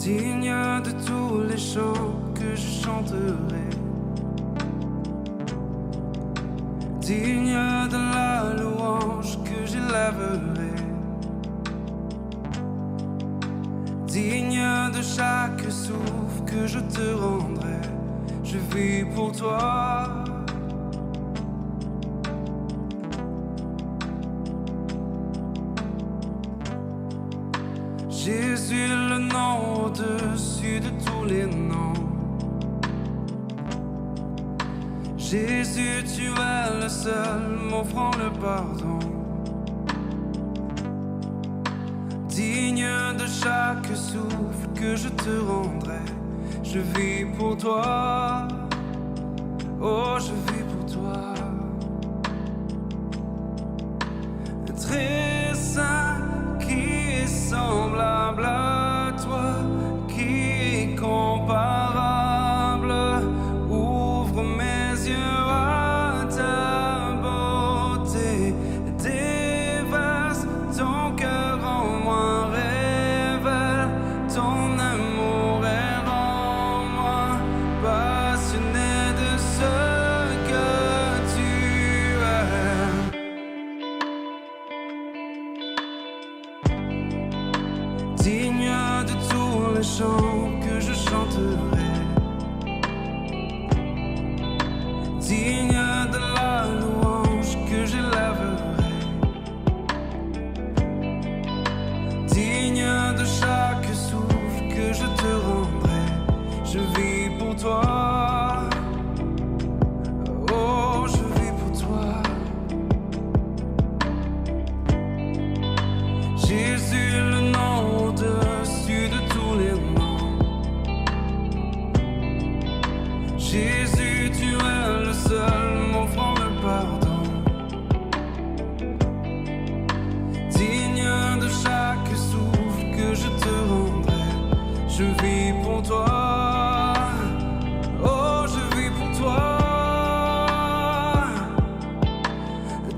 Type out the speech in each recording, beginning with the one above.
digne de tous les chants que je chanterai, digne de la louange que j'élèverai, digne de chaque souffle que je te rendrai. Je vis pour toi. Jésus, le nom au-dessus de tous les noms. Jésus, tu es le seul m'offrant le pardon. Digne de chaque souffle que je te rendrai. Je vis pour toi. Oh, je vis pour toi. Très saint, qui est semblable à toi, qui est comparable. Ouvre mes yeux à ta beauté, déverse ton cœur en moi, révèle ton amour et rends-moi passionné de ce que tu es. Digne de tous les chants que je chanterai, digne de la louange que j'élèverai, digne de chaque souffle que je te rendrai. Je vis pour toi. Oh, je vis pour toi. Jésus, le nom au-dessus de tous les noms. Jésus, tu es le seul m'offrant le pardon. Digne de chaque souffle que je te rendrai. Je vis pour toi. Oh, je vis pour toi.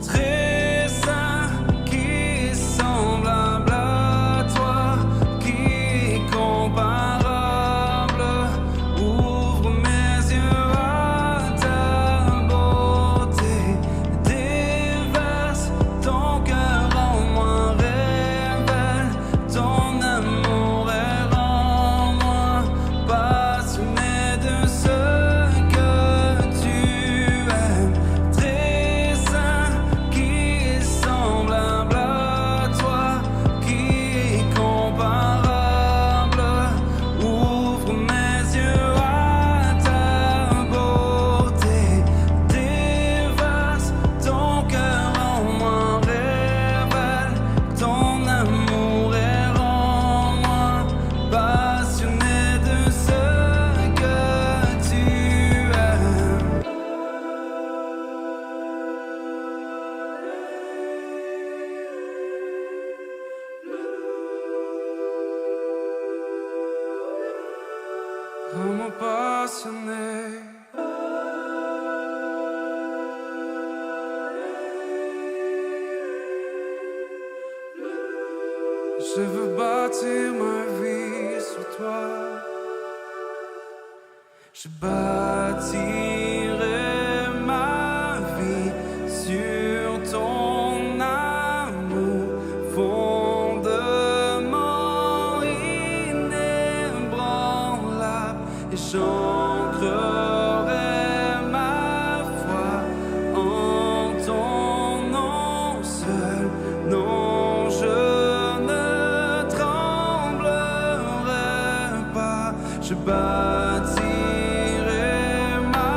Très saint, qui est semblable à toi, qui est comparable. Ouvre mes yeux à ta beauté, déverse ton cœur en moi, révèle ton amour et rends-moi passionné de ce que tu aimes. Très saint, qui est semblable à toi, qui est comparable. Ouvre mes yeux à ta beauté, déverse ton cœur en moi, révèle ton amour et rends-moi passionné de ce que tu aimes. Rends-moi passionné. Je veux bâtir ma vie sur toi. Je bâtirai ma vie sur ton amour, fondement inébranlable, et j'ancrerai ma foi en ton nom seul. Non, je ne tremblerai pas. Je bâtirai ma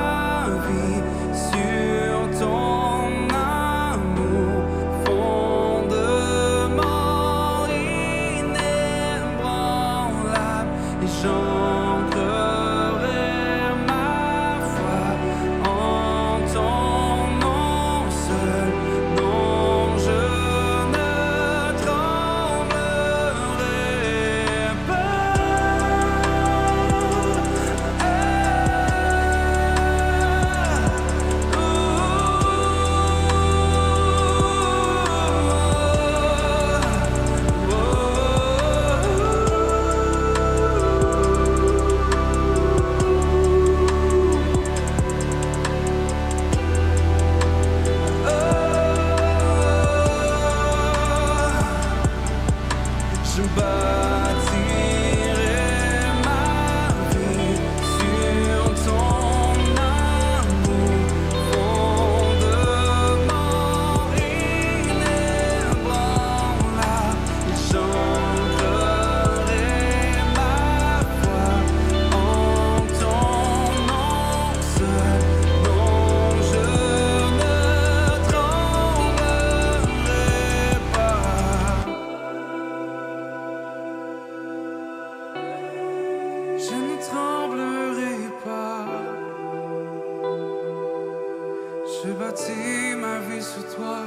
Je bâtis ma vie sur toi.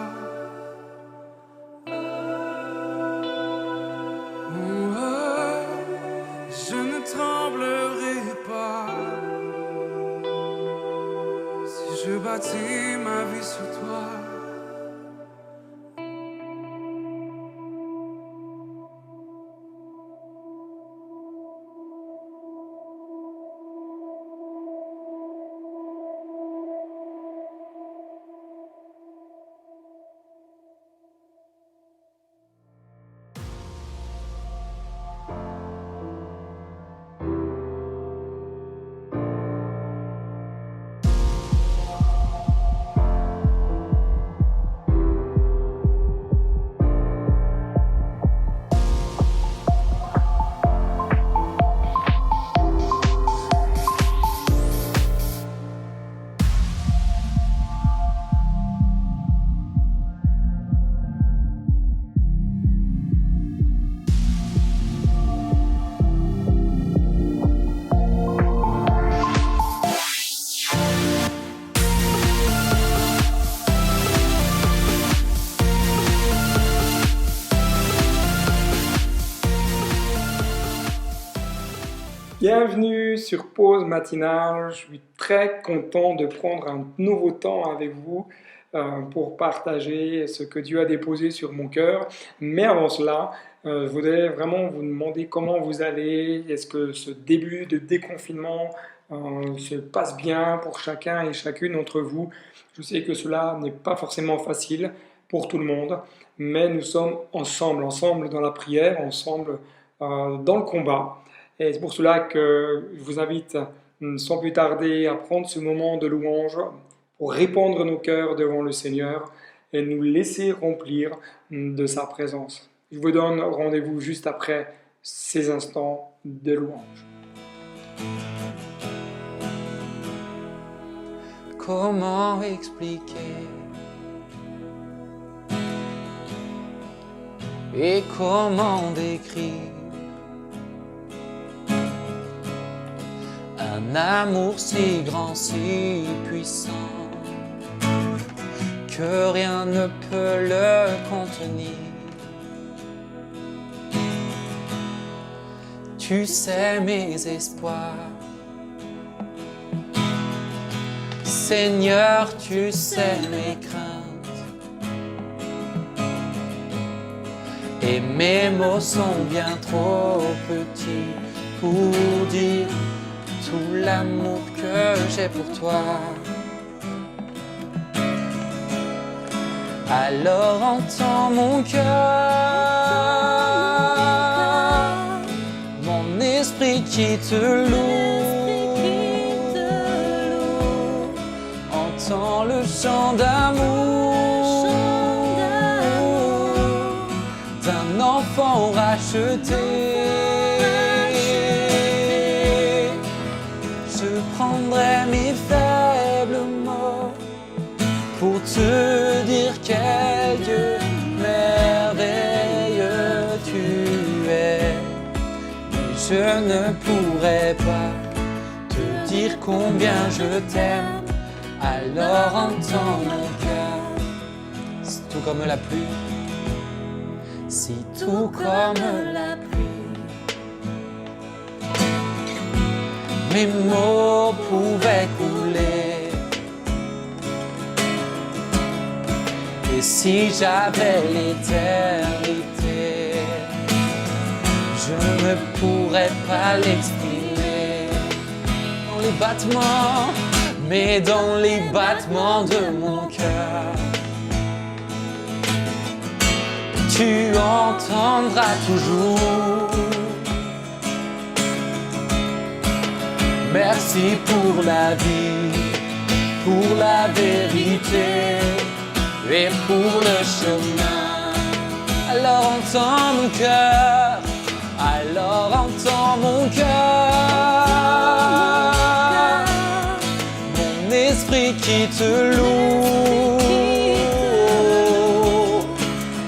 Je ne tremblerai pas si je bâtis ma vie sur toi. Bienvenue sur Pause Matinale. Je suis très content de prendre un nouveau temps avec vous pour partager ce que Dieu a déposé sur mon cœur. Mais avant cela, je voudrais vraiment vous demander comment vous allez. Est-ce que ce début de déconfinement se passe bien pour chacun et chacune d'entre vous? Je sais que cela n'est pas forcément facile pour tout le monde, mais nous sommes ensemble dans la prière, ensemble dans le combat. Et c'est pour cela que je vous invite sans plus tarder à prendre ce moment de louange pour répandre nos cœurs devant le Seigneur et nous laisser remplir de sa présence. Je vous donne rendez-vous juste après ces instants de louange. Comment expliquer et comment décrire un amour si grand, si puissant que rien ne peut le contenir. Tu sais mes espoirs, Seigneur, tu sais mes craintes, et mes mots sont bien trop petits pour dire tout l'amour que j'ai pour toi. Alors entends mon cœur, mon esprit qui te loue, entends le chant d'amour d'un enfant racheté. Je prendrai mes faibles mots pour te dire quel Dieu merveilleux tu es. Mais je ne pourrai pas te dire combien je t'aime. Alors entends mon cœur, c'est tout comme la pluie, si tout comme la pluie. Mes mots pouvaient couler, et si j'avais l'éternité, je ne pourrais pas l'exprimer dans les battements, mais dans les battements de mon cœur, tu entendras toujours. Merci pour la vie, pour la vérité et pour le chemin. Alors entends mon cœur, alors entends mon cœur, mon esprit qui te loue,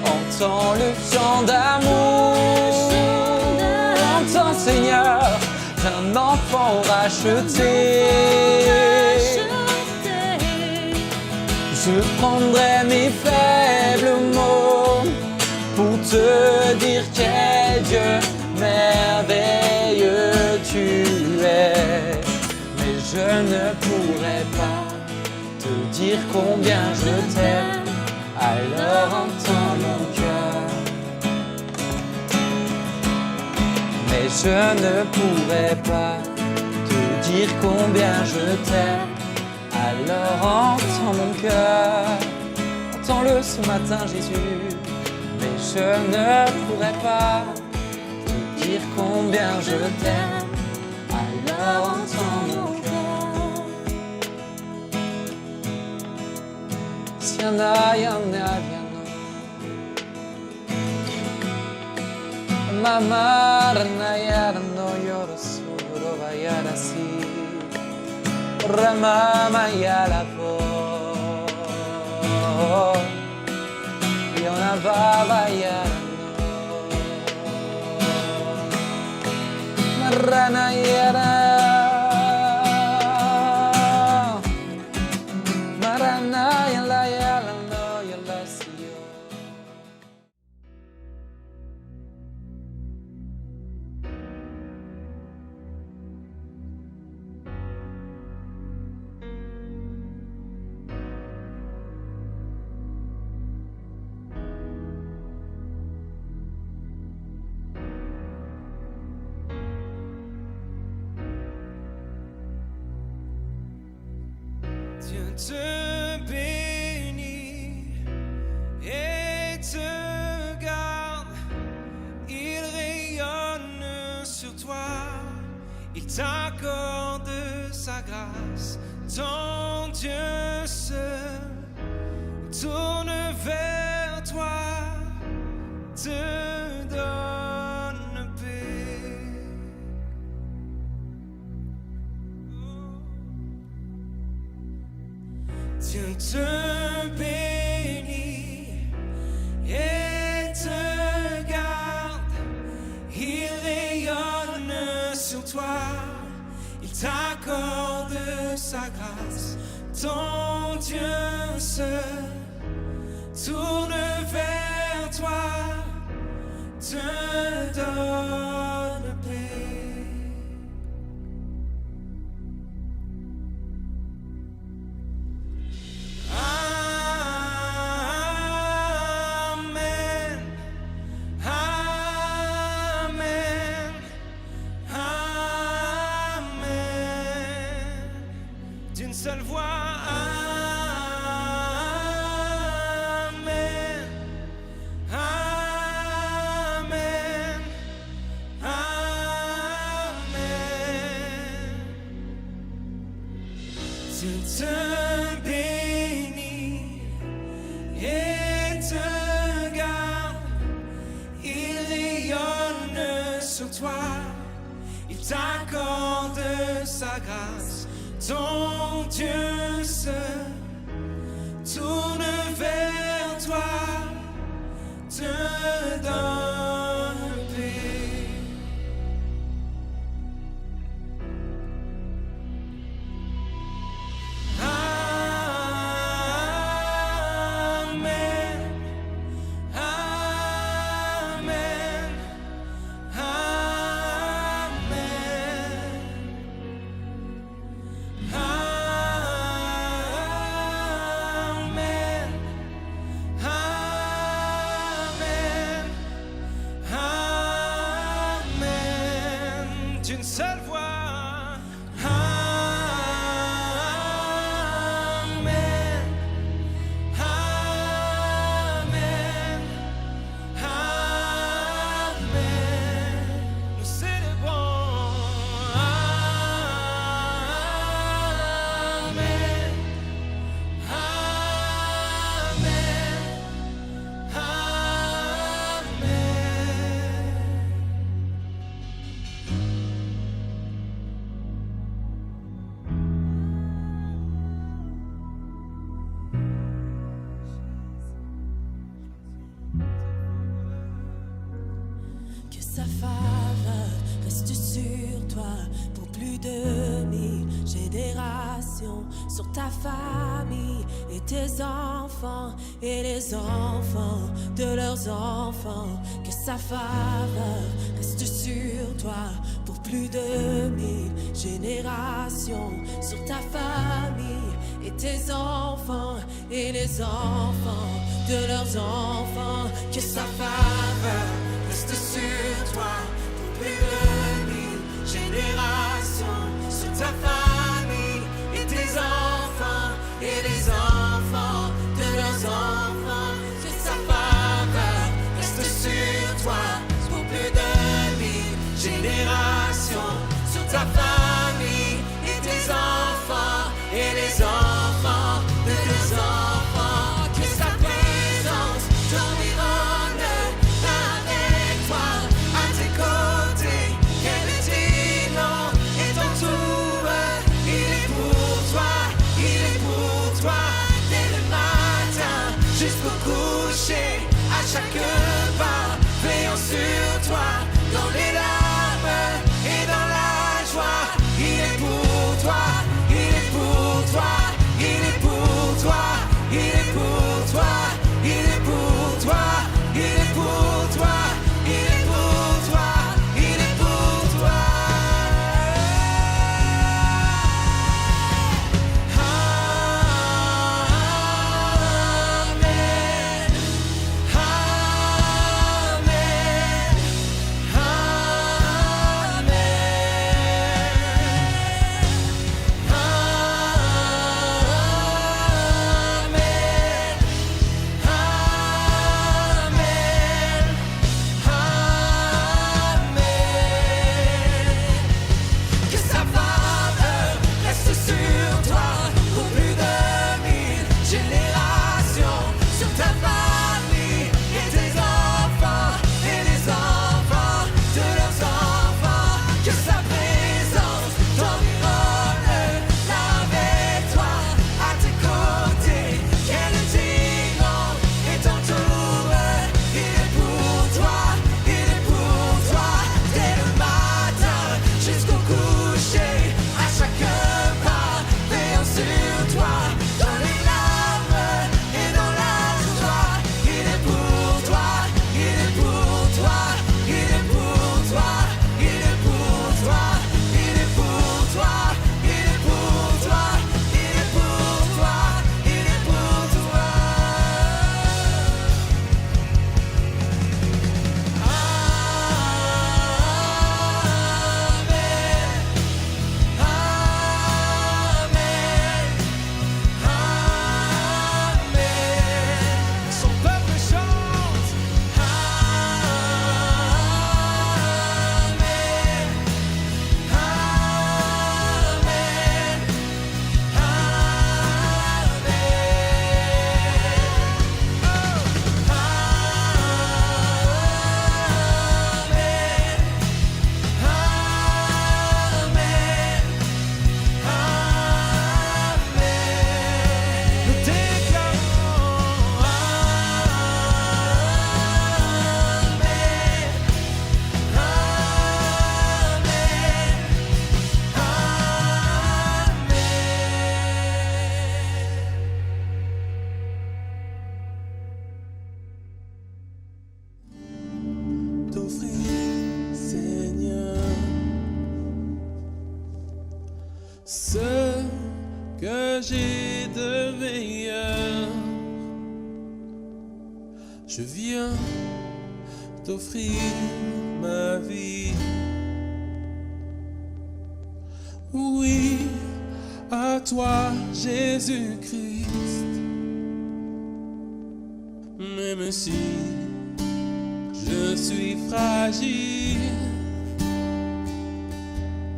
entends le chant d'amour, entends Seigneur, d'un enfant racheté. Je prendrai mes faibles mots pour te dire quel Dieu merveilleux tu es. Mais je ne pourrai pas te dire combien je t'aime, alors entends mon cœur. Mais je ne pourrai pas te dire combien je t'aime, alors entends mon cœur. Entends-le ce matin, Jésus. Mais je ne pourrai pas te dire combien je t'aime, alors entends mon cœur. Siana, yana, yana. Mama, rana, yana, no, yoro, suro, vayara, si. Ramama, yala, po. Yona, baba, yana, no. Marana, yana. Marana, yala, yala, no, yala, si, yo. Dieu te bénit et te garde. Il rayonne sur toi, il t'accorde sa grâce. Ton Dieu se tourne vers toi, te donne paix. Dieu te bénit et te garde. Il rayonne sur toi, il t'accorde sa grâce. Ton Dieu se tourne vers toi, te donne paix. Amen, amen, amen. D'une seule voix, amen, amen, amen. Dieu te bénit et te garde. Il rayonne sur toi, il t'accorde sa grâce. Ton Dieu se tourne vers toi, te donne paix. Amen, amen, amen, amen, amen, amen. D'une seule voix. Amen, amen, amen. Nous célébrons. Amen, amen, Que sa faveur reste sur toi pour plus de 1000 générations, sur ta famille et tes tes enfants et les enfants de leurs enfants. Que sa faveur reste sur toi pour plus de 1000 générations, sur ta famille et tes enfants et les enfants de leurs enfants. Que sa faveur reste sur toi pour plus de 1000 générations, sur ta famille et tes enfants et les enfants de leurs enfants. Que sa faveur reste sur toi pour plus de 1000 générations, sur ta famille et tes enfants et les enfants de tes enfants. Que sa présence t'environne avec toi, à tes côtés, qu'elle est digne et t'entoure. Il est pour toi, dès le matin jusqu'au coucher, à chaque pas, veillant sur toi, dans les larmes et dans la joie. Il est pour toi, il est pour toi, il est pour toi, il est pour toi, il est pour toi, il est pour toi, il est pour toi, il est pour toi. Que sa faveur reste sur toi pour plus de 1000 générations, sur ta famille et tes enfants et les enfants de leurs enfants. Que sa présence t'environne avec toi, à tes côtés, qu'elle est digne et t'entoure. Il est pour toi, dès le matin jusqu'au coucher, à chaque pas, veillant sur toi, dans les larmes et dans la joie. Il est pour toi, il est pour toi, il est pour toi, il est pour toi, il est pour toi, il est pour toi, il est pour toi, il est pour toi. Son peuple chante. Amen. Amen. Nous déclarons t'offrir, Seigneur, ce que j'ai de meilleur. Je viens t'offrir ma vie. Oui, à toi, Jésus-Christ. Même si je suis fragile,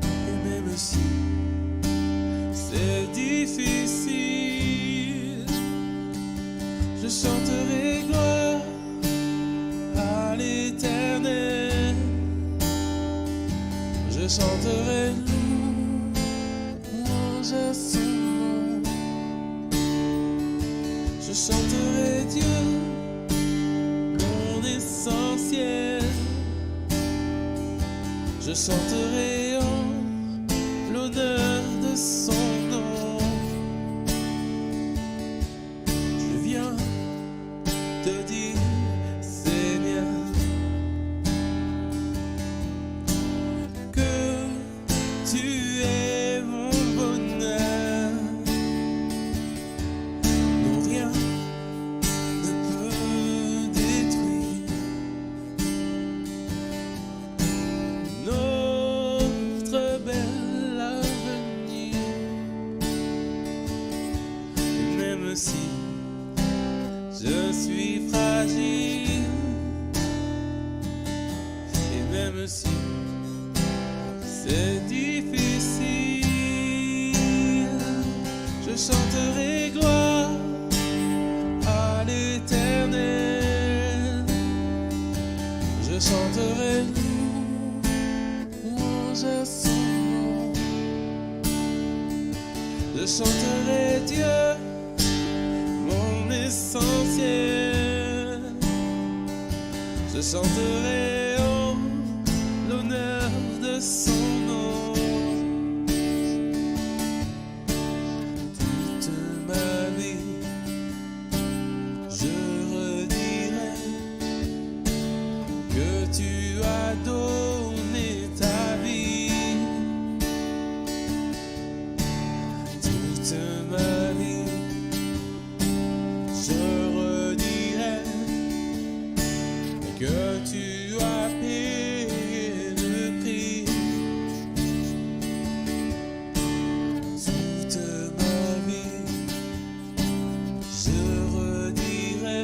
et même si c'est difficile, je chanterai gloire à l'Éternel. Je chanterai louange à son nom. Je chanterai Dieu, mon essentiel. Je chanterai en l'honneur de son nom. Je suis fragile, et même si c'est difficile, je chanterai gloire à l'Éternel. Je chanterai louange à son nom. Je chanterai Dieu, mon essentiel. Je chanterai oh, l'honneur de son nom. Toute ma vie, je redirai que tu as donné ta vie. Toute ma vie, je redirai que tu as payé le prix. Toute ma vie, je redirai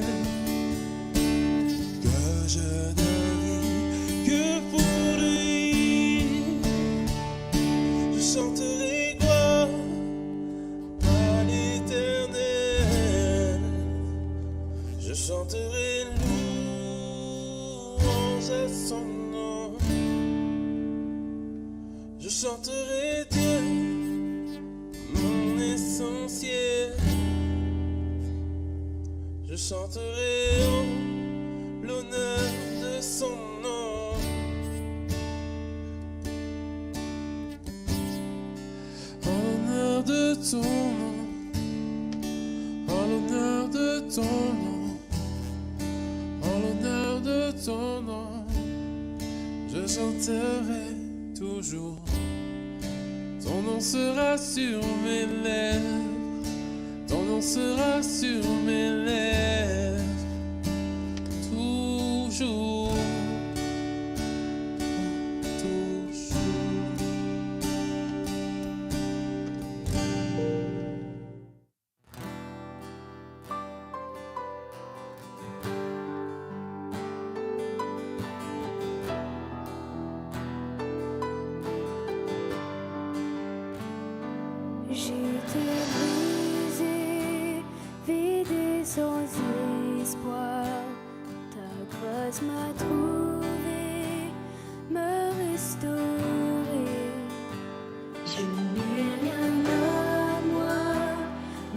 que je ne vis que pour lui. Je chanterai gloire à l'Éternel. Je chanterai louange à son nom. Je chanterai Dieu, mon essentiel. Je chanterai oh, l'honneur de son nom. En l'honneur de ton nom, en l'honneur de ton nom, en l'honneur de ton nom, je chanterai toujours. Ton nom sera sur mes lèvres, ton nom sera sur mes lèvres, toujours, toujours. J'étais brisé, vide et sans espoir. Ta grâce m'a trouvé, me restaurer. Je n'ai rien à moi,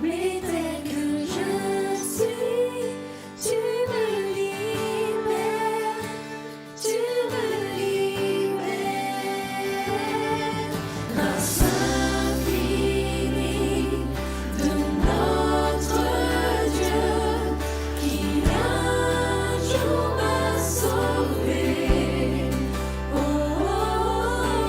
mais tel que je suis, tu me libères, tu me libères. Grâce infinie de notre Dieu qui un jour m'a sauvé. Oh, oh, oh.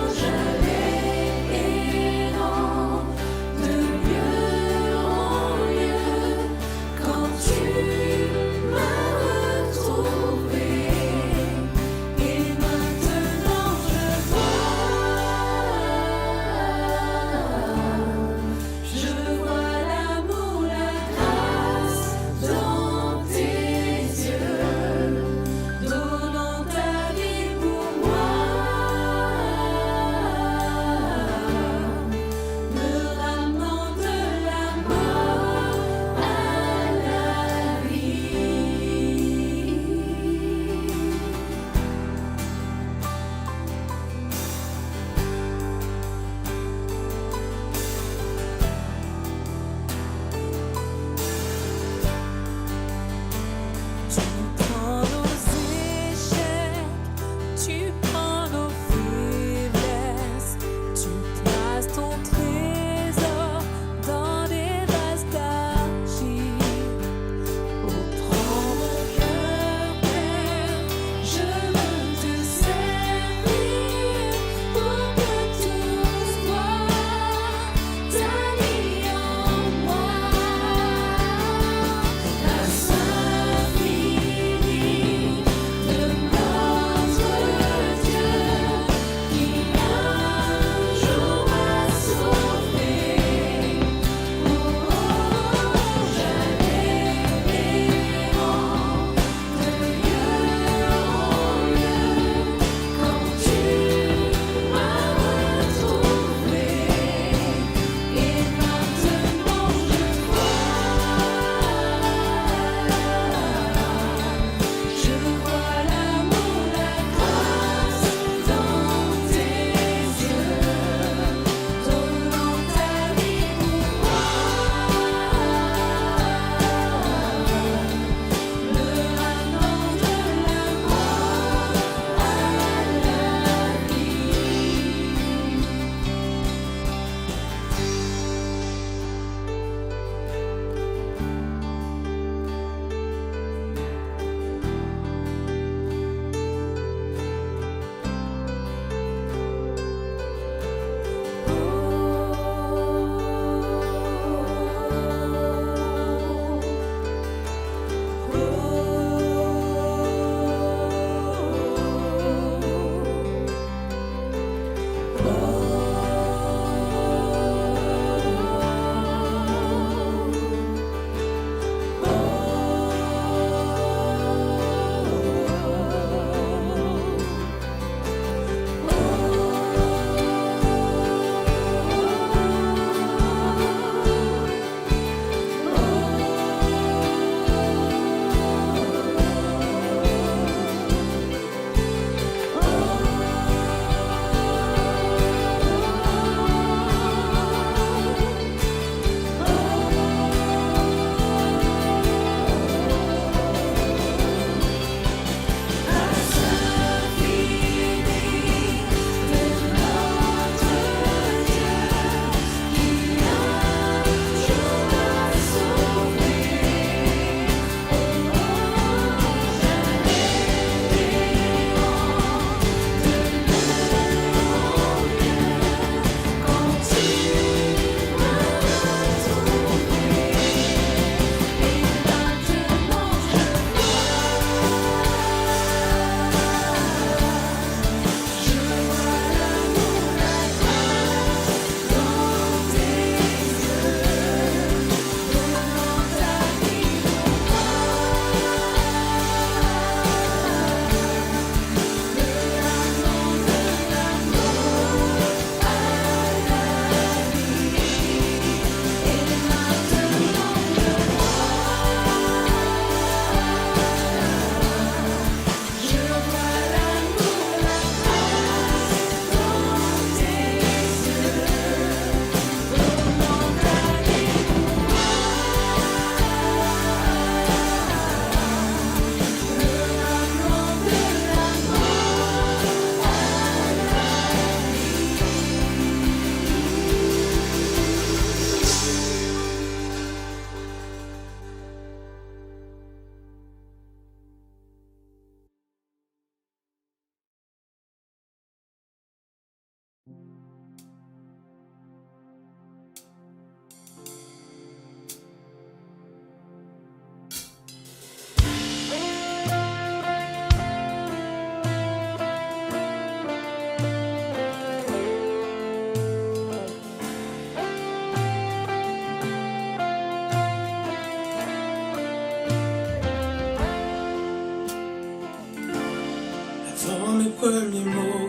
premier mot,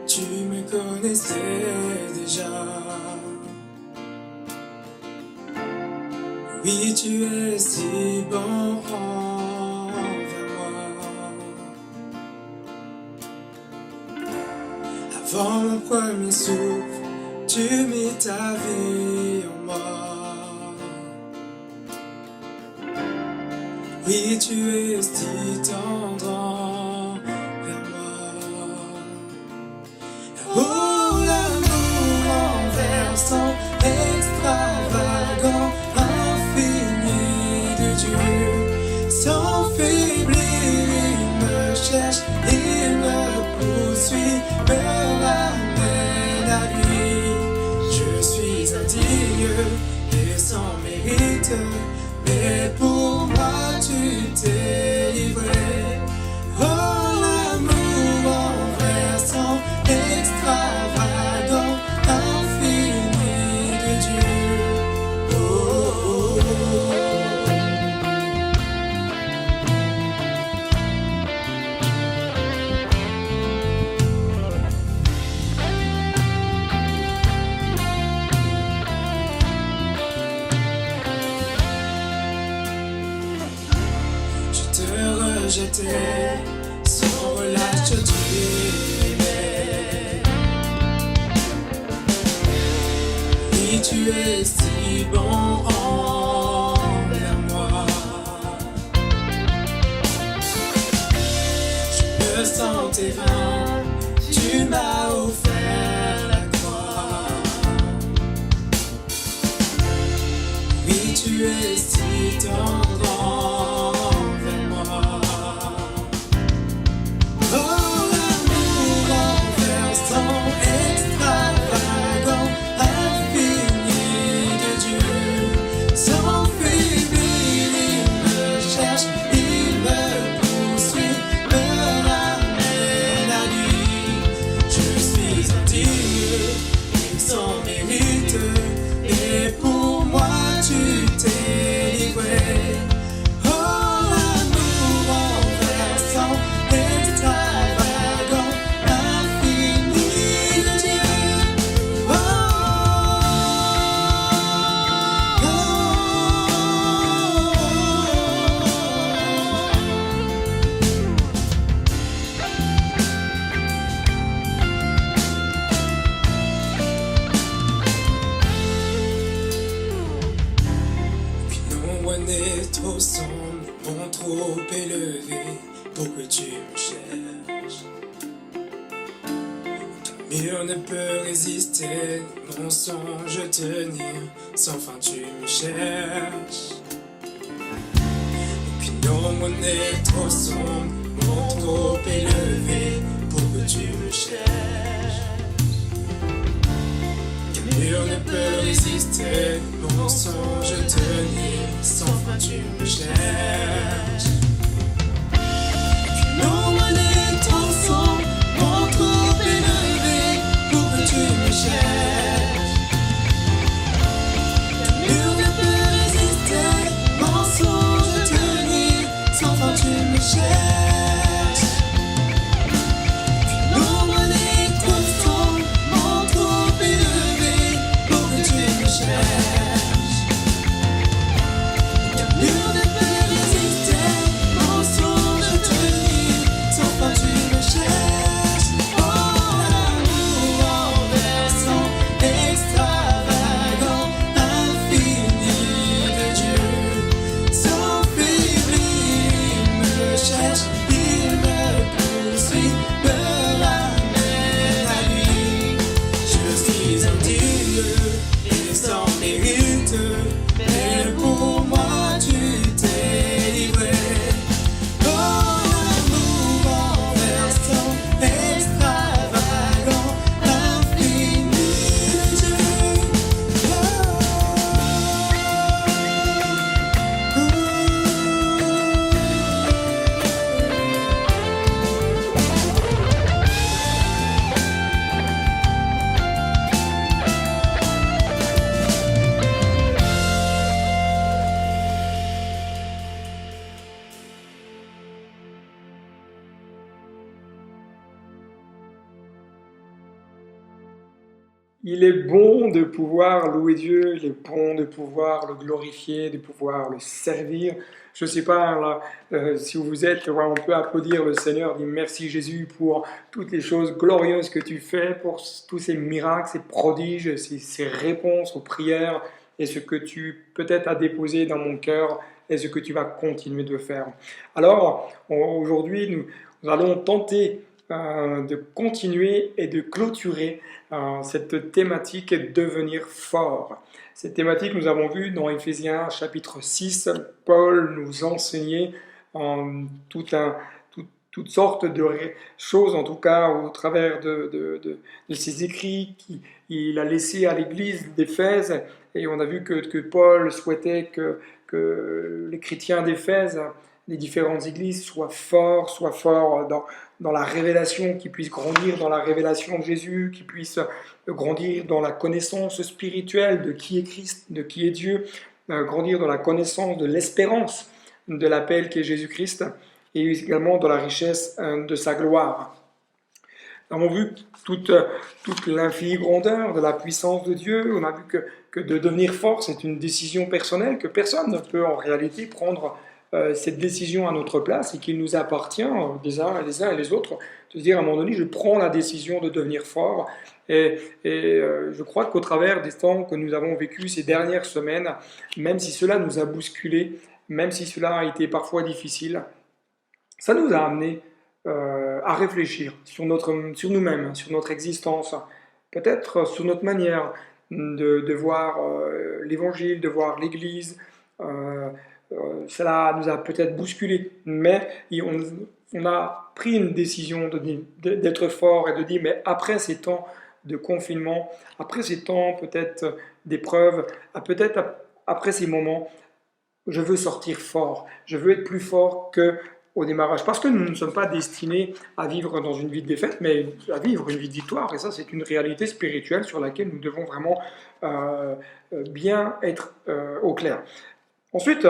tu me connaissais déjà. Oui, tu es si bon envers moi. Avant mon premier souffle, tu mis ta vie en moi. Oui, tu es si tendre envers moi. Oh, l'amour renversant, extravagant, infini de Dieu. Sans faiblir, il me cherche, il me poursuit, me ramène à lui. Je suis indigne et sans mérite, mais pour moi tu t'es livré. Oh, l'amour renversant, extravagant, infini de Dieu. Oh, oh, oh. J'étais sans relâche, tu m'aimais. Et tu es si bon envers moi. Je me sentais vain, tu m'as offert la croix. Oui, tu es si tendre envers moi. Oh, l'amour renversant, extravagant, infini de Dieu. Sans faiblir, il me cherche, il me poursuit, me ramène à lui. Je suis indigne et sans mérite, et pour moi tu t'es livré. Oh, l'amour renversant, extravagant, infini de Dieu. Oh, oh, Puis l'ombre n'est trop sombre, mon trop élevé, pour que tu me cherches. Ton mur ne peut résister, mon songe tenir, sans fin tu me cherches. Et puis l'ombre n'est trop sombre, mon trop élevé, pour que tu me cherches. Quel mur ne peut résister, mon songe tenir, sans fin tu me cherches. L'ombre n'est trop sombre, mon trop élevé, pour que tu me cherches. Quel mur ne peut résister, mon songe tenir, sans fin tu me cherches. L'ombre n'est trop sombre, mon trop élevé, pour que tu me cherches. Quel mur ne peut Il est bon de pouvoir louer Dieu, il est bon de pouvoir le glorifier, de pouvoir le servir. Je ne sais pas là, si vous êtes, on peut applaudir le Seigneur, dire merci Jésus pour toutes les choses glorieuses que tu fais, pour tous ces miracles, ces prodiges, ces réponses aux prières et ce que tu peut-être as déposé dans mon cœur et ce que tu vas continuer de faire. Alors, aujourd'hui, nous allons tenter de continuer et de clôturer cette thématique de devenir fort. Cette thématique, nous avons vu dans Éphésiens chapitre 6, Paul nous enseignait toutes sortes de choses, en tout cas au travers de ses écrits qu'il a laissés à l'église d'Éphèse. Et on a vu que Paul souhaitait que les chrétiens d'Éphèse, les différentes églises, soient forts dans la révélation, qu'ils puissent grandir dans la révélation de Jésus, qu'ils puissent grandir dans la connaissance spirituelle de qui est Christ, de qui est Dieu, grandir dans la connaissance de l'espérance de l'appel qui est Jésus-Christ, et également dans la richesse de sa gloire. Nous avons vu toute l'infinie grandeur de la puissance de Dieu. On a vu que de devenir fort, c'est une décision personnelle, que personne ne peut en réalité prendre cette décision à notre place et qu'il nous appartient les uns et les autres de se dire à un moment donné, je prends la décision de devenir fort. Et je crois qu'au travers des temps que nous avons vécus ces dernières semaines, même si cela nous a bousculés, même si cela a été parfois difficile, ça nous a amené à réfléchir sur nous-mêmes, sur notre existence, peut-être sur notre manière de voir l'Évangile, de voir l'Église. Cela nous a peut-être bousculé, mais on a pris une décision d'être fort et de dire, mais après ces temps de confinement, après ces temps peut-être d'épreuve, peut-être après ces moments, je veux sortir fort, je veux être plus fort qu'au démarrage. Parce que nous ne sommes pas destinés à vivre dans une vie de défaite, mais à vivre une vie de victoire. Et ça, c'est une réalité spirituelle sur laquelle nous devons vraiment bien être au clair. Ensuite,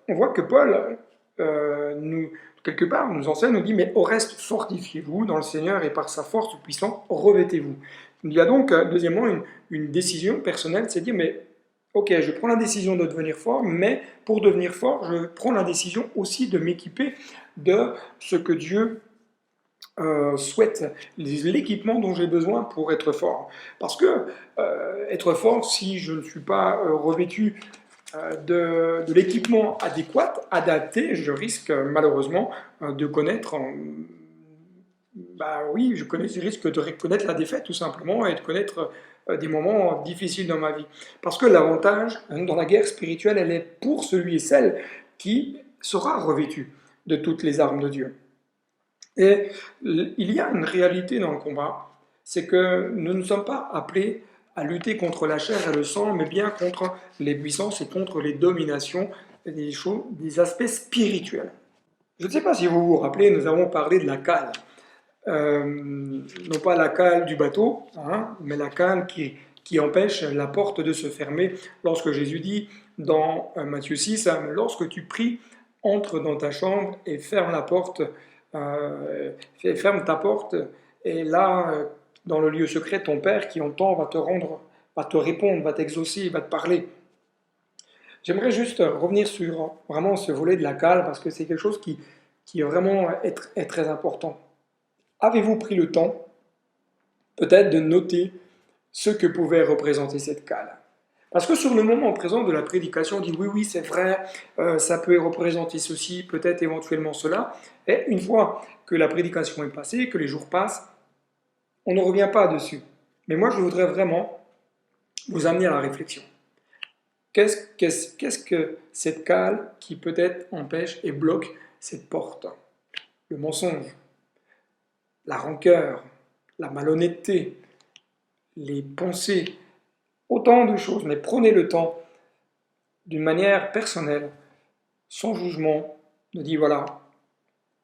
on voit que Paul, quelque part, nous enseigne, nous dit, mais au reste, fortifiez-vous dans le Seigneur et par sa force puissante, revêtez-vous. Il y a donc, deuxièmement, une décision personnelle, c'est de dire, mais ok, je prends la décision de devenir fort, mais pour devenir fort, je prends la décision aussi de m'équiper de ce que Dieu souhaite, l'équipement dont j'ai besoin pour être fort. Parce que être fort, si je ne suis pas revêtu de l'équipement adéquat, adapté, je risque malheureusement de connaître, je risque de connaître la défaite tout simplement et de connaître des moments difficiles dans ma vie. Parce que l'avantage dans la guerre spirituelle, elle est pour celui et celle qui sera revêtu de toutes les armes de Dieu. Et il y a une réalité dans le combat, c'est que nous ne sommes pas appelés à lutter contre la chair et le sang, mais bien contre les puissances et contre les dominations des aspects spirituels. Je ne sais pas si vous vous rappelez, nous avons parlé de la cale. Non pas la cale du bateau, mais la cale qui empêche la porte de se fermer. Lorsque Jésus dit dans Matthieu 6, « Lorsque tu pries, entre dans ta chambre et ferme la porte, ferme ta porte, et là, dans le lieu secret, ton Père qui entend va te répondre, va t'exaucer, va te parler. » J'aimerais juste revenir sur vraiment ce volet de la cale, parce que c'est quelque chose qui vraiment est très important. Avez-vous pris le temps, peut-être, de noter ce que pouvait représenter cette cale? Parce que sur le moment présent de la prédication, on dit oui, c'est vrai, ça peut représenter ceci, peut-être éventuellement cela. Et une fois que la prédication est passée, que les jours passent, on ne revient pas dessus. Mais moi, je voudrais vraiment vous amener à la réflexion. Qu'est-ce que cette cale qui peut-être empêche et bloque cette porte? Le mensonge, la rancœur, la malhonnêteté, les pensées, autant de choses. Mais prenez le temps, d'une manière personnelle, sans jugement, de dire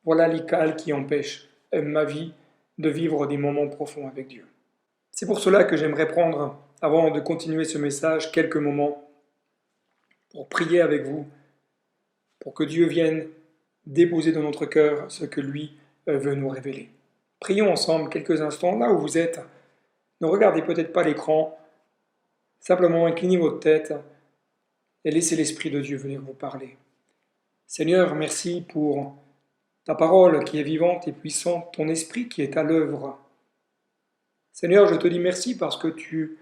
voilà les cales qui empêchent ma vie de vivre des moments profonds avec Dieu. C'est pour cela que j'aimerais prendre, avant de continuer ce message, quelques moments pour prier avec vous, pour que Dieu vienne déposer dans notre cœur ce que lui veut nous révéler. Prions ensemble quelques instants, là où vous êtes. Ne regardez peut-être pas l'écran, Simplement inclinez votre tête et laissez l'Esprit de Dieu venir vous parler. Seigneur, merci pour ta parole qui est vivante et puissante, ton Esprit qui est à l'œuvre. Seigneur, je te dis merci parce que tu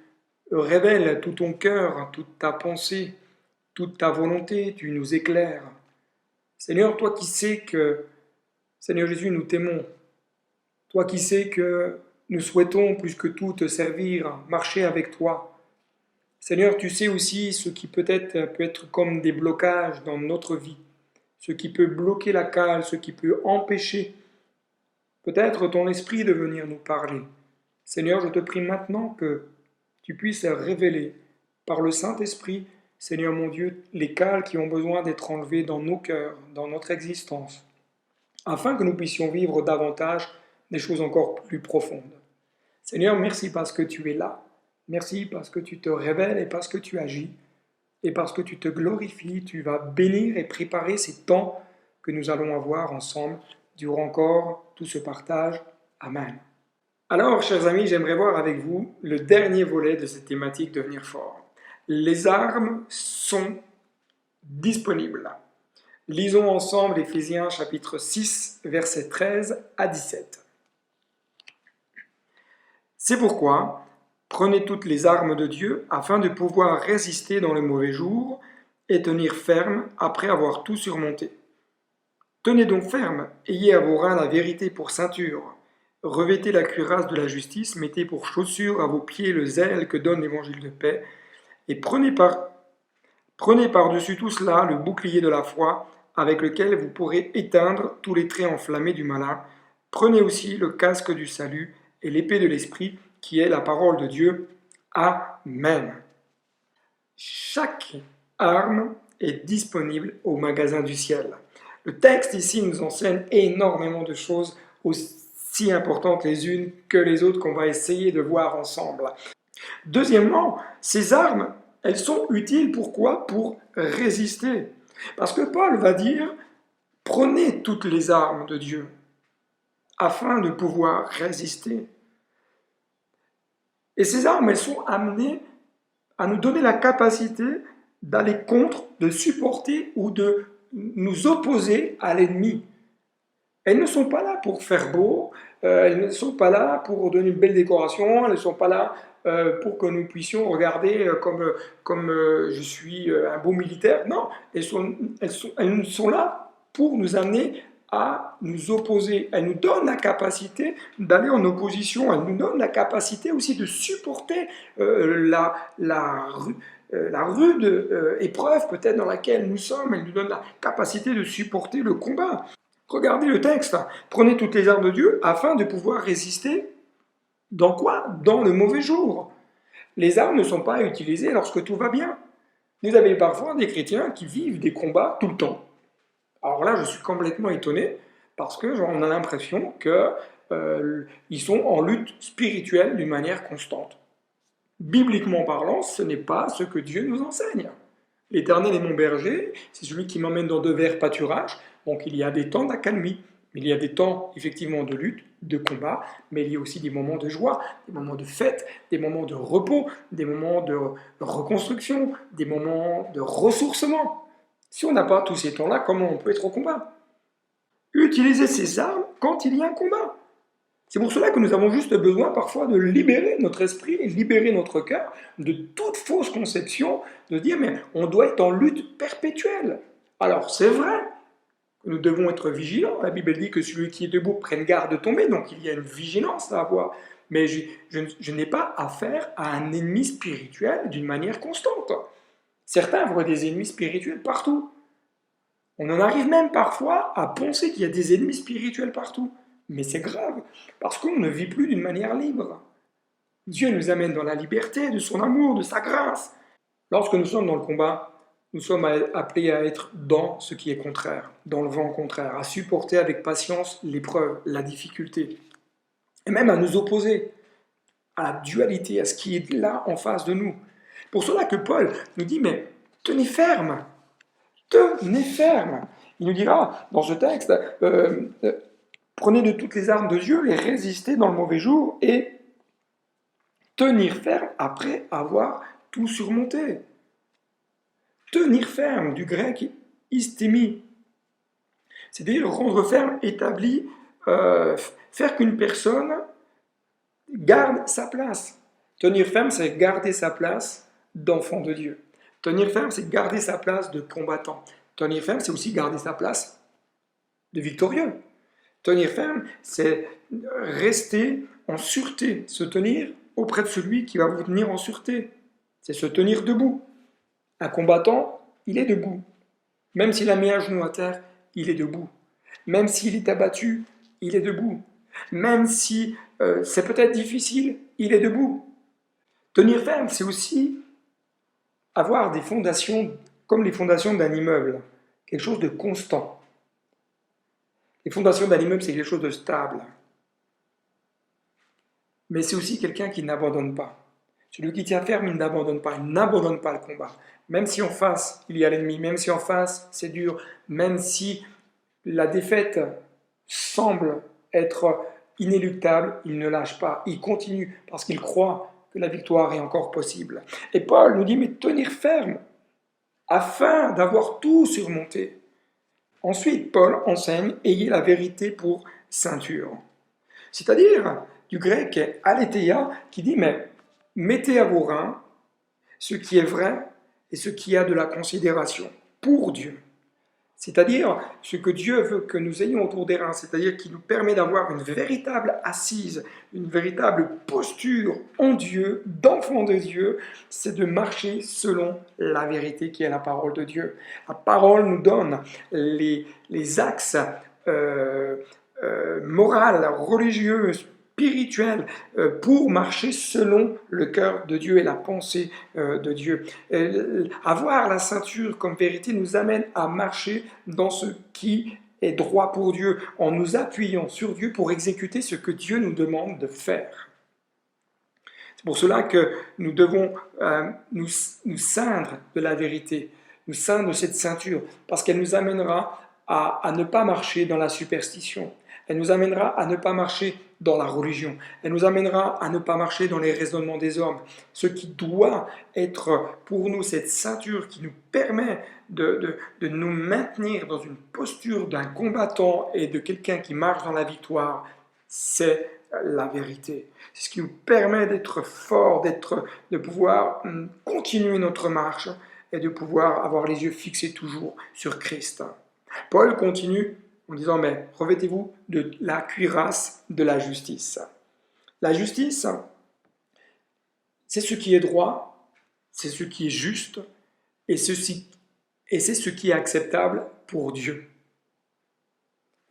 révèles tout ton cœur, toute ta pensée, toute ta volonté, tu nous éclaires. Seigneur, toi qui sais que, Seigneur Jésus, nous t'aimons, toi qui sais que nous souhaitons plus que tout te servir, marcher avec toi. Seigneur, tu sais aussi ce qui peut être comme des blocages dans notre vie, ce qui peut bloquer la cale, ce qui peut empêcher peut-être ton esprit de venir nous parler. Seigneur, je te prie maintenant que tu puisses révéler par le Saint-Esprit, Seigneur mon Dieu, les cales qui ont besoin d'être enlevées dans nos cœurs, dans notre existence, afin que nous puissions vivre davantage des choses encore plus profondes. Seigneur, merci parce que tu es là, merci parce que tu te révèles et parce que tu agis, et parce que tu te glorifies, tu vas bénir et préparer ces temps que nous allons avoir ensemble durant encore tout ce partage. Amen. Alors, chers amis, j'aimerais voir avec vous le dernier volet de cette thématique Devenir fort. Les armes sont disponibles. Lisons ensemble Éphésiens chapitre 6, versets 13 à 17. C'est pourquoi, prenez toutes les armes de Dieu afin de pouvoir résister dans le mauvais jour et tenir ferme après avoir tout surmonté. Tenez donc ferme, ayez à vos reins la vérité pour ceinture. Revêtez la cuirasse de la justice, mettez pour chaussure à vos pieds le zèle que donne l'évangile de paix, et prenez par-dessus tout cela le bouclier de la foi, avec lequel vous pourrez éteindre tous les traits enflammés du malin. Prenez aussi le casque du salut et l'épée de l'esprit, qui est la parole de Dieu. Amen. Chaque arme est disponible au magasin du ciel. Le texte ici nous enseigne énormément de choses aussi importantes les unes que les autres qu'on va essayer de voir ensemble. Deuxièmement, ces armes, elles sont utiles pourquoi ? Pour résister. Parce que Paul va dire, prenez toutes les armes de Dieu afin de pouvoir résister. Et ces armes, elles sont amenées à nous donner la capacité d'aller contre, de supporter ou de nous opposer à l'ennemi. Elles ne sont pas là pour faire beau, elles ne sont pas là pour donner une belle décoration, elles ne sont pas là pour que nous puissions regarder comme je suis un beau militaire. Non, elles sont là pour nous amener à nous opposer. Elles nous donnent la capacité d'aller en opposition, elles nous donnent la capacité aussi de supporter la rude épreuve peut-être dans laquelle nous sommes. Elles nous donnent la capacité de supporter le combat. Regardez le texte. Prenez toutes les armes de Dieu afin de pouvoir résister. Dans quoi ? Dans le mauvais jour. Les armes ne sont pas utilisées lorsque tout va bien. Vous avez parfois des chrétiens qui vivent des combats tout le temps. Alors là, je suis complètement étonné parce qu'on a l'impression qu'ils sont en lutte spirituelle d'une manière constante. Bibliquement parlant, ce n'est pas ce que Dieu nous enseigne. L'Éternel est mon berger, c'est celui qui m'emmène dans de verts pâturages. Donc il y a des temps d'accalmie, il y a des temps effectivement de lutte, de combat, mais il y a aussi des moments de joie, des moments de fête, des moments de repos, des moments de reconstruction, des moments de ressourcement. Si on n'a pas tous ces temps-là, comment on peut être au combat ? Utilisez ces armes quand il y a un combat. C'est pour cela que nous avons juste besoin parfois de libérer notre esprit, libérer notre cœur de toute fausse conception, de dire mais on doit être en lutte perpétuelle. Alors c'est vrai que nous devons être vigilants. La Bible dit que celui qui est debout prenne garde de tomber, donc il y a une vigilance à avoir. Mais je n'ai pas affaire à un ennemi spirituel d'une manière constante. Certains voient des ennemis spirituels partout. On en arrive même parfois à penser qu'il y a des ennemis spirituels partout. Mais c'est grave, parce qu'on ne vit plus d'une manière libre. Dieu nous amène dans la liberté de son amour, de sa grâce. Lorsque nous sommes dans le combat, nous sommes appelés à être dans ce qui est contraire, dans le vent contraire, à supporter avec patience l'épreuve, la difficulté, et même à nous opposer à la dualité, à ce qui est là en face de nous. Pour cela que Paul nous dit, mais tenez ferme, tenez ferme. Il nous dira dans ce texte, prenez de toutes les armes de Dieu et résistez dans le mauvais jour et tenir ferme après avoir tout surmonter. Tenir ferme, du grec istémi, c'est-à-dire rendre ferme, établi, faire qu'une personne garde sa place. Tenir ferme, c'est garder sa place d'enfant de Dieu. Tenir ferme, c'est garder sa place de combattant. Tenir ferme, c'est aussi garder sa place de victorieux. Tenir ferme, c'est rester en sûreté, se tenir auprès de celui qui va vous tenir en sûreté. C'est se tenir debout. Un combattant, il est debout. Même s'il a mis un genou à terre, il est debout. Même s'il est abattu, il est debout. Même si c'est peut-être difficile, il est debout. Tenir ferme, c'est aussi avoir des fondations comme les fondations d'un immeuble, quelque chose de constant. Les fondations d'un immeuble, c'est quelque chose de stable. Mais c'est aussi quelqu'un qui n'abandonne pas. Celui qui tient ferme, il n'abandonne pas. Il n'abandonne pas le combat. Même si en face, il y a l'ennemi, même si en face, c'est dur, même si la défaite semble être inéluctable, il ne lâche pas. Il continue parce qu'il croit que la victoire est encore possible. Et Paul nous dit, mais tenir ferme, afin d'avoir tout surmonté. Ensuite, Paul enseigne, ayez la vérité pour ceinture. C'est-à-dire, du grec aletheia, qui dit, mais mettez à vos reins ce qui est vrai et ce qui a de la considération pour Dieu. C'est-à-dire ce que Dieu veut que nous ayons autour des reins, c'est-à-dire qui nous permet d'avoir une véritable assise, une véritable posture en Dieu, d'enfant de Dieu, c'est de marcher selon la vérité qui est la parole de Dieu. La parole nous donne les axes moraux, religieux, spirituel pour marcher selon le cœur de Dieu et la pensée de Dieu. Avoir la ceinture comme vérité nous amène à marcher dans ce qui est droit pour Dieu, en nous appuyant sur Dieu pour exécuter ce que Dieu nous demande de faire. C'est pour cela que nous devons nous ceindre de la vérité, nous ceindre de cette ceinture, parce qu'elle nous amènera à ne pas marcher dans la superstition. Elle nous amènera à ne pas marcher dans la religion. Elle nous amènera à ne pas marcher dans les raisonnements des hommes. Ce qui doit être pour nous cette ceinture qui nous permet de nous maintenir dans une posture d'un combattant et de quelqu'un qui marche dans la victoire, c'est la vérité. C'est ce qui nous permet d'être fort, de pouvoir continuer notre marche et de pouvoir avoir les yeux fixés toujours sur Christ. Paul continue en disant, mais revêtez-vous de la cuirasse de la justice. La justice, c'est ce qui est droit, c'est ce qui est juste, et c'est ce qui est acceptable pour Dieu.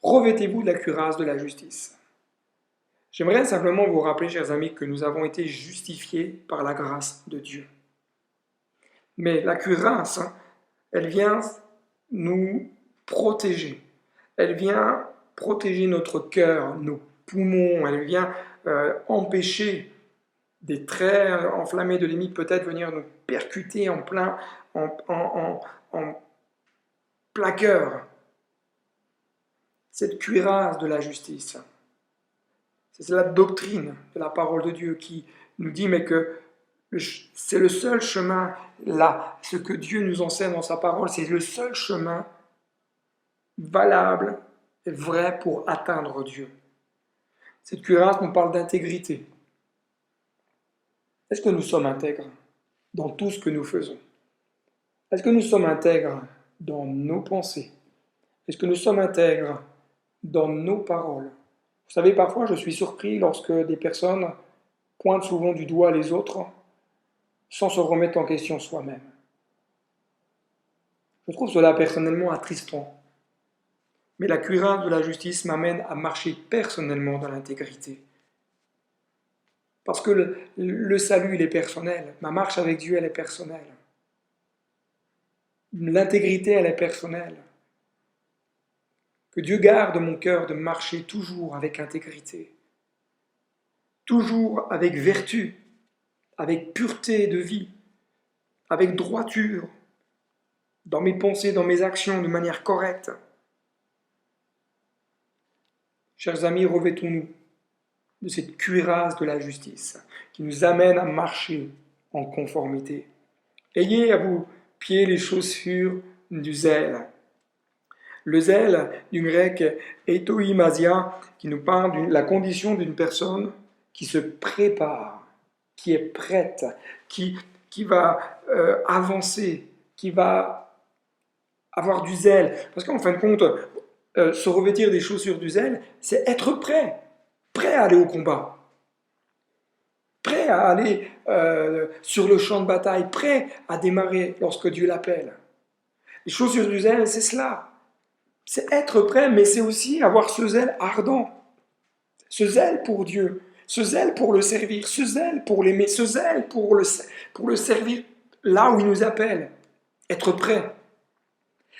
Revêtez-vous de la cuirasse de la justice. J'aimerais simplement vous rappeler, chers amis, que nous avons été justifiés par la grâce de Dieu. Mais la cuirasse, elle vient nous protéger. Elle vient protéger notre cœur, nos poumons, elle vient empêcher des traits enflammés de l'ennemi peut-être venir nous percuter en plein cœur. Cette cuirasse de la justice, c'est la doctrine de la parole de Dieu qui nous dit mais que c'est le seul chemin, là, ce que Dieu nous enseigne dans sa parole, c'est le seul chemin valable et vrai pour atteindre Dieu. Cette cuirasse nous parle d'intégrité. Est-ce que nous sommes intègres dans tout ce que nous faisons? Est-ce que nous sommes intègres dans nos pensées? Est-ce que nous sommes intègres dans nos paroles? Vous savez, parfois je suis surpris lorsque des personnes pointent souvent du doigt les autres sans se remettre en question soi-même. Je trouve cela personnellement attristant. Mais la cuirasse de la justice m'amène à marcher personnellement dans l'intégrité. Parce que le salut, il est personnel. Ma marche avec Dieu, elle est personnelle. L'intégrité, elle est personnelle. Que Dieu garde mon cœur de marcher toujours avec intégrité. Toujours avec vertu, avec pureté de vie, avec droiture, dans mes pensées, dans mes actions, de manière correcte. Chers amis, revêtons-nous de cette cuirasse de la justice qui nous amène à marcher en conformité. Ayez à vos pieds les chaussures du zèle. Le zèle, du grec etoimasia, qui nous parle de la condition d'une personne qui se prépare, qui est prête, qui va avancer, qui va avoir du zèle. Parce qu'en fin de compte, se revêtir des chaussures du zèle, c'est être prêt, prêt à aller au combat, prêt à aller sur le champ de bataille, prêt à démarrer lorsque Dieu l'appelle. Les chaussures du zèle, c'est cela. C'est être prêt, mais c'est aussi avoir ce zèle ardent, ce zèle pour Dieu, ce zèle pour le servir, ce zèle pour l'aimer, ce zèle pour le servir là où il nous appelle. Être prêt.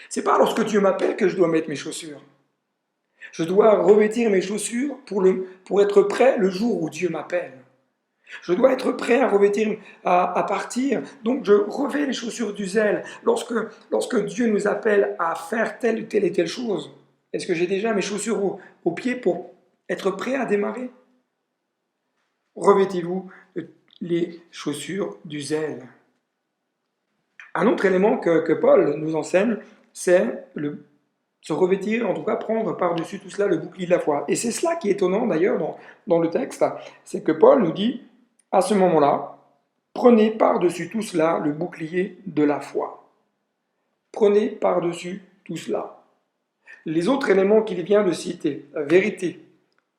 C'est pas lorsque Dieu m'appelle que je dois mettre mes chaussures. Je dois revêtir mes chaussures pour être prêt le jour où Dieu m'appelle. Je dois être prêt à revêtir, à partir. Donc je revêts les chaussures du zèle. Lorsque Dieu nous appelle à faire telle et telle chose, est-ce que j'ai déjà mes chaussures aux pieds pour être prêt à démarrer? Revêtez-vous les chaussures du zèle. Un autre élément que Paul nous enseigne, c'est se revêtir, en tout cas prendre par-dessus tout cela le bouclier de la foi. Et c'est cela qui est étonnant d'ailleurs dans le texte, c'est que Paul nous dit, à ce moment-là, prenez par-dessus tout cela le bouclier de la foi. Prenez par-dessus tout cela. Les autres éléments qu'il vient de citer, la vérité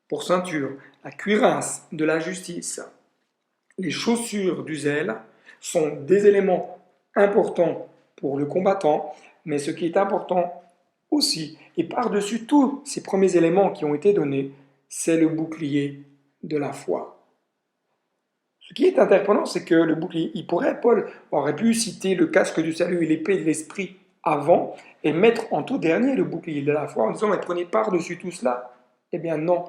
pour ceinture, la cuirasse de la justice, les chaussures du zèle, sont des éléments importants pour le combattant, mais ce qui est important aussi, et par-dessus tous ces premiers éléments qui ont été donnés, c'est le bouclier de la foi. Ce qui est interpellant, c'est que le bouclier, Paul aurait pu citer le casque du salut et l'épée de l'esprit avant, et mettre en tout dernier le bouclier de la foi en disant, mais prenez par-dessus tout cela. Eh bien non.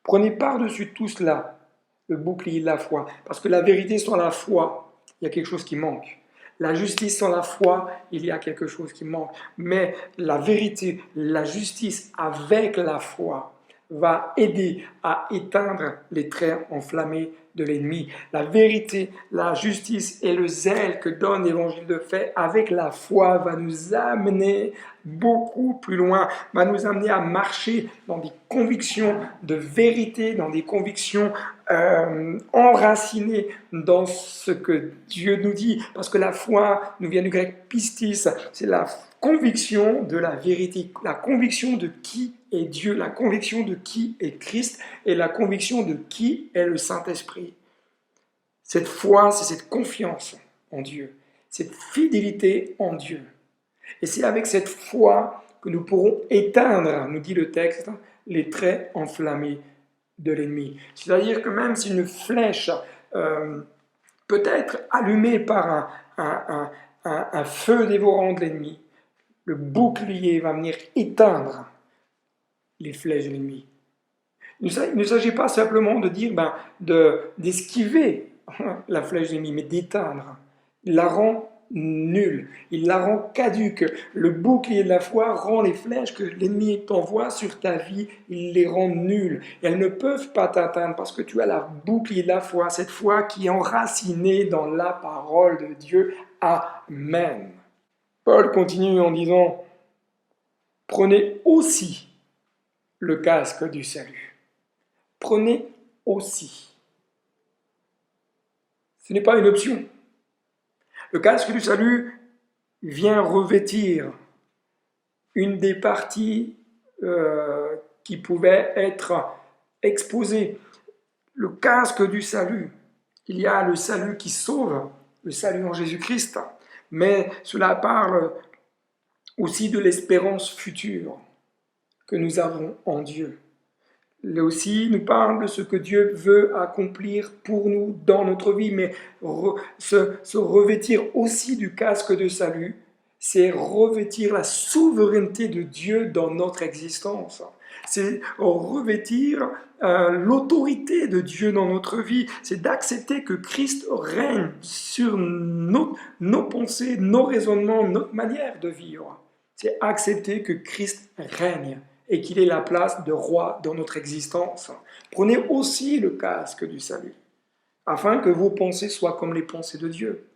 Prenez par-dessus tout cela le bouclier de la foi, parce que la vérité sans la foi, il y a quelque chose qui manque. La justice sans la foi, il y a quelque chose qui manque. Mais la vérité, la justice avec la foi va aider à éteindre les traits enflammés de l'ennemi. La vérité, la justice et le zèle que donne l'évangile de fait avec la foi va nous amener beaucoup plus loin, va nous amener à marcher dans des convictions de vérité, dans des convictions enracinées dans ce que Dieu nous dit. Parce que la foi nous vient du grec pistis, c'est la conviction de la vérité, la conviction de qui est Dieu, la conviction de qui est Christ et la conviction de qui est le Saint-Esprit. Cette foi, c'est cette confiance en Dieu, cette fidélité en Dieu. Et c'est avec cette foi que nous pourrons éteindre, nous dit le texte, les traits enflammés de l'ennemi. C'est-à-dire que même si une flèche peut être allumée par un feu dévorant de l'ennemi, le bouclier va venir éteindre les flèches de l'ennemi. Il ne s'agit pas simplement de dire d'esquiver la flèche de l'ennemi, mais d'éteindre. Il la rend nulle, il la rend caduque. Le bouclier de la foi rend les flèches que l'ennemi t'envoie sur ta vie, il les rend nulles. Et elles ne peuvent pas t'atteindre parce que tu as la bouclier de la foi, cette foi qui est enracinée dans la parole de Dieu. Amen. Paul continue en disant, prenez aussi le casque du salut. Prenez aussi. Ce n'est pas une option. Le casque du salut vient revêtir une des parties qui pouvait être exposée. Le casque du salut, il y a le salut qui sauve, le salut en Jésus-Christ, mais cela parle aussi de l'espérance future que nous avons en Dieu. Là aussi, nous parle de ce que Dieu veut accomplir pour nous dans notre vie, mais se revêtir aussi du casque de salut, c'est revêtir la souveraineté de Dieu dans notre existence. C'est revêtir l'autorité de Dieu dans notre vie. C'est d'accepter que Christ règne sur nos pensées, nos raisonnements, notre manière de vivre. C'est accepter que Christ règne et qu'il ait la place de roi dans notre existence. Prenez aussi le casque du salut. afin que vos pensées soient comme les pensées de Dieu,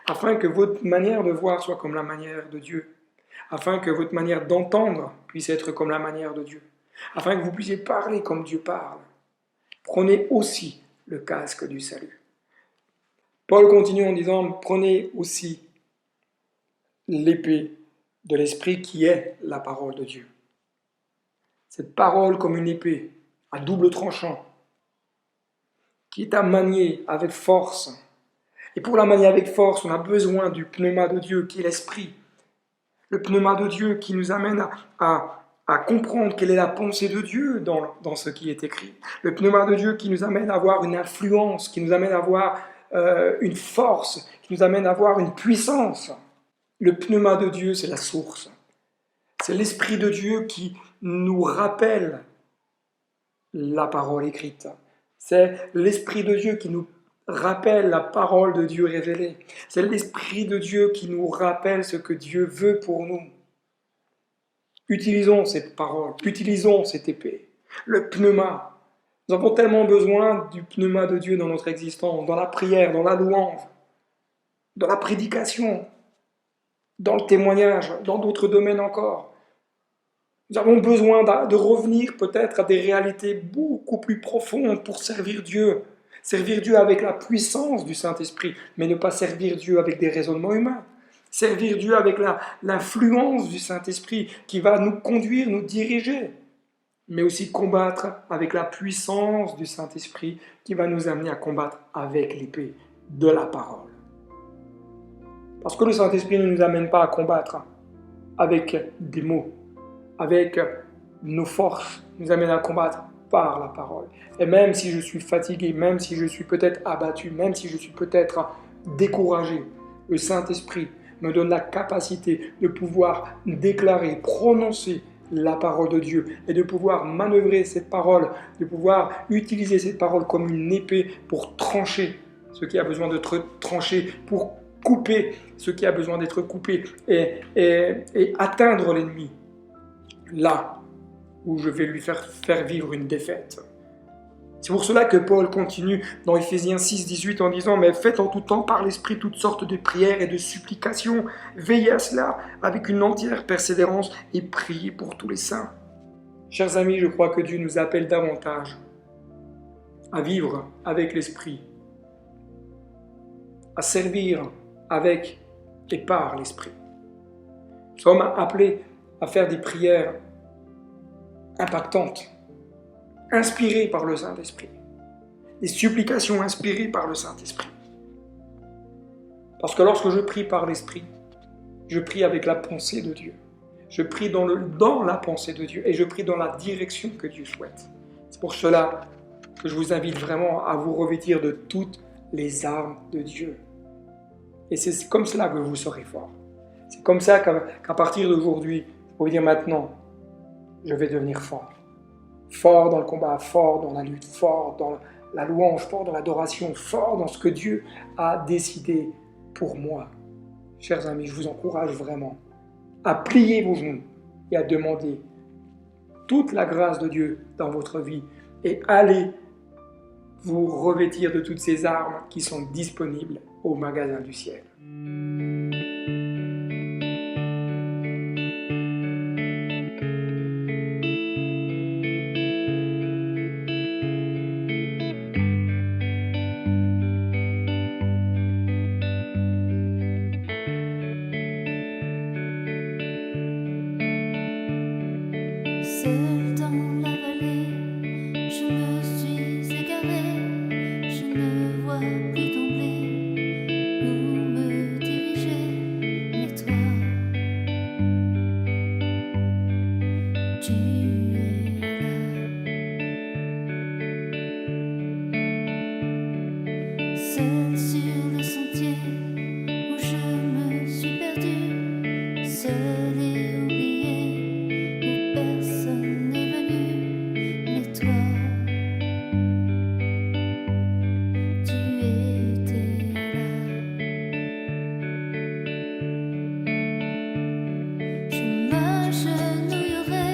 afin que votre manière de voir soit comme la manière de Dieu, afin que votre manière d'entendre puisse être comme la manière de Dieu, afin que vous puissiez parler comme Dieu parle. Prenez aussi le casque du salut. Paul continue en disant, prenez aussi l'épée de l'Esprit qui est la parole de Dieu. Cette parole comme une épée à double tranchant, qui est à manier avec force. Et pour la manier avec force, on a besoin du pneuma de Dieu qui est l'Esprit. Le pneuma de Dieu qui nous amène à comprendre quelle est la pensée de Dieu dans ce qui est écrit. Le pneuma de Dieu qui nous amène à avoir une influence, qui nous amène à avoir une force, qui nous amène à avoir une puissance. Le pneuma de Dieu, c'est la source. C'est l'Esprit de Dieu qui nous rappelle la parole écrite. C'est l'Esprit de Dieu qui nous rappelle la parole de Dieu révélée. C'est l'Esprit de Dieu qui nous rappelle ce que Dieu veut pour nous. Utilisons cette parole, utilisons cette épée, le pneuma. Nous avons tellement besoin du pneuma de Dieu dans notre existence, dans la prière, dans la louange, dans la prédication, dans le témoignage, dans d'autres domaines encore. Nous avons besoin de revenir peut-être à des réalités beaucoup plus profondes pour servir Dieu. Servir Dieu avec la puissance du Saint-Esprit, mais ne pas servir Dieu avec des raisonnements humains. Servir Dieu avec l'influence du Saint-Esprit qui va nous conduire, nous diriger, mais aussi combattre avec la puissance du Saint-Esprit qui va nous amener à combattre avec l'épée de la parole. Parce que le Saint-Esprit ne nous amène pas à combattre avec des mots, avec nos forces, nous amène à combattre par la parole. Et même si je suis fatigué, même si je suis peut-être abattu, même si je suis peut-être découragé, le Saint-Esprit me donne la capacité de pouvoir déclarer, prononcer la parole de Dieu et de pouvoir manœuvrer cette parole, de pouvoir utiliser cette parole comme une épée pour trancher ce qui a besoin d'être tranché, pour couper ce qui a besoin d'être coupé et atteindre l'ennemi là où je vais lui faire vivre une défaite. C'est pour cela que Paul continue dans Éphésiens 6, 18 en disant « Mais faites en tout temps par l'Esprit toutes sortes de prières et de supplications, veillez à cela avec une entière persévérance et priez pour tous les saints. » Chers amis, je crois que Dieu nous appelle davantage à vivre avec l'Esprit, à servir avec et par l'Esprit. Nous sommes appelés à faire des prières impactantes, inspirées par le Saint-Esprit, des supplications inspirées par le Saint-Esprit. Parce que lorsque je prie par l'Esprit, je prie avec la pensée de Dieu. Je prie dans la pensée de Dieu et je prie dans la direction que Dieu souhaite. C'est pour cela que je vous invite vraiment à vous revêtir de toutes les armes de Dieu. Et c'est comme cela que vous serez fort. C'est comme ça qu'à partir d'aujourd'hui, vous pouvez dire maintenant, je vais devenir fort. Fort dans le combat, fort dans la lutte, fort dans la louange, fort dans l'adoration, fort dans ce que Dieu a décidé pour moi. Chers amis, je vous encourage vraiment à plier vos genoux et à demander toute la grâce de Dieu dans votre vie et allez vous revêtir de toutes ces armes qui sont disponibles au magasin du ciel. Seul dans la vallée, je me suis égarée, je ne vois plus d'emblée où me diriger, mais toi, tu es là. Seul sur le sentier où je me suis perdue, seul et oublié. Personne n'est venu, mais toi, tu étais là. Je m'agenouillerai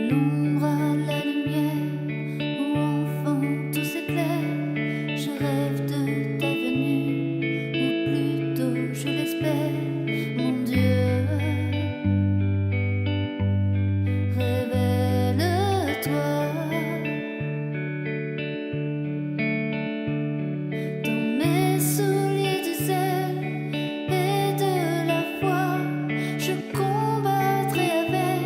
l'ombre à la lumière, où enfant tout s'éclaire, je rêve de ta venue, ou plutôt je l'espère, mon Dieu. Révèle-toi dans mes souliers du sel et de la foi, je combattrai avec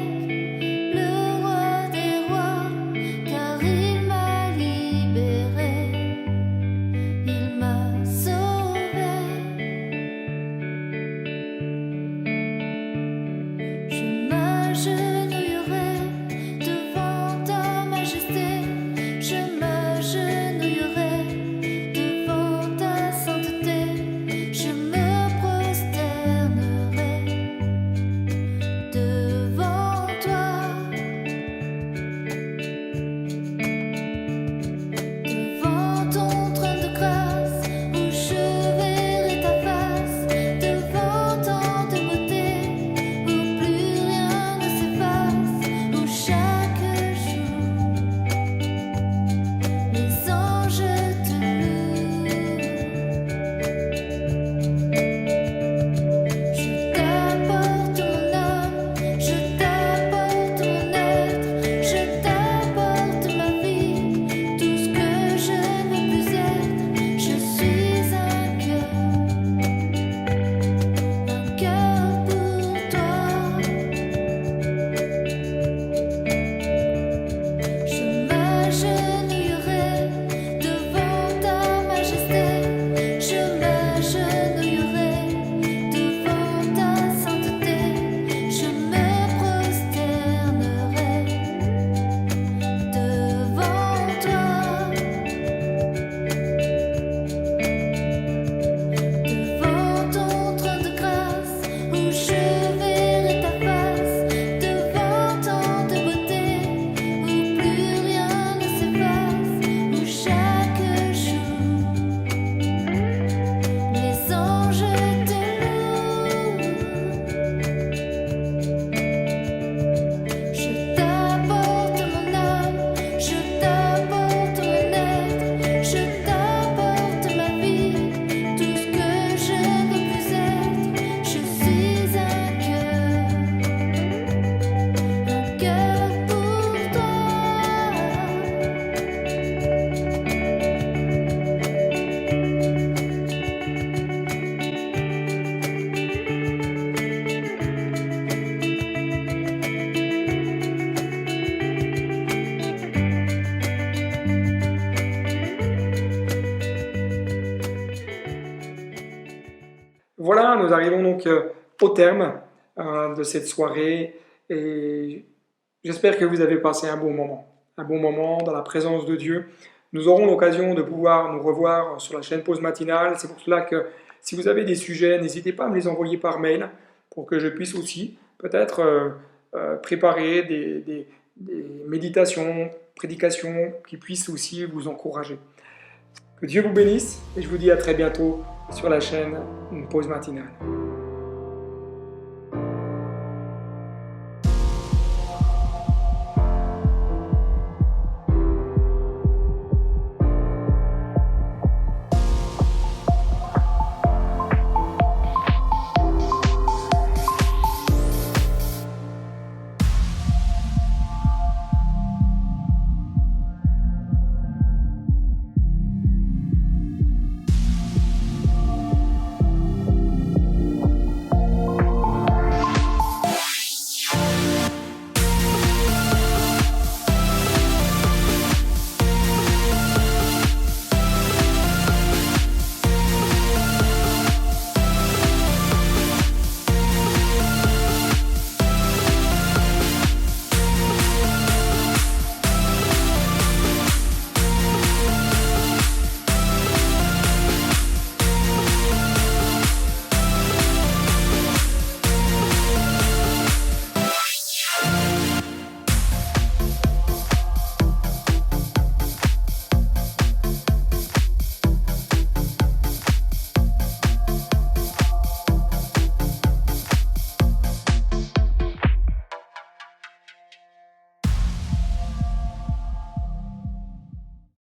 le roi des rois, car il m'a libéré, il m'a sauvé. Je m'agenouillerai devant ta majesté, je m'agenouillerai devant ta sainteté, je me prosternerai devant toi, devant ton trône de grâce, où je verrai ta face, devant tant de beauté, où plus rien ne s'efface, où chaque jour les anges te louent. Je t'apporte mon âme, je t'apporte mon être, je t'apporte ma vie, tout ce que je ne veux plus être. Je suis un cœur pour toi. Je m'agenouillerai devant ta majesté, je m'agenouillerai devant ta sainteté, je me prosternerai devant toi, devant ton trône de grâce, où je verrai ta face, devant tant de beauté, où plus rien ne s'efface, où chaque jour les anges te louent. Je t'apporte mon âme, je t'apporte mon être, je t'apporte ma vie, tout ce que je ne veux plus être. Je suis un cœur pour toi. Voilà, nous arrivons donc au terme de cette soirée et j'espère que vous avez passé un bon moment dans la présence de Dieu. Nous aurons l'occasion de pouvoir nous revoir sur la chaîne Pause Matinale. C'est pour cela que si vous avez des sujets, n'hésitez pas à me les envoyer par mail pour que je puisse aussi peut-être préparer des méditations, prédications qui puissent aussi vous encourager. Que Dieu vous bénisse et je vous dis à très bientôt sur la chaîne Pause Matinale.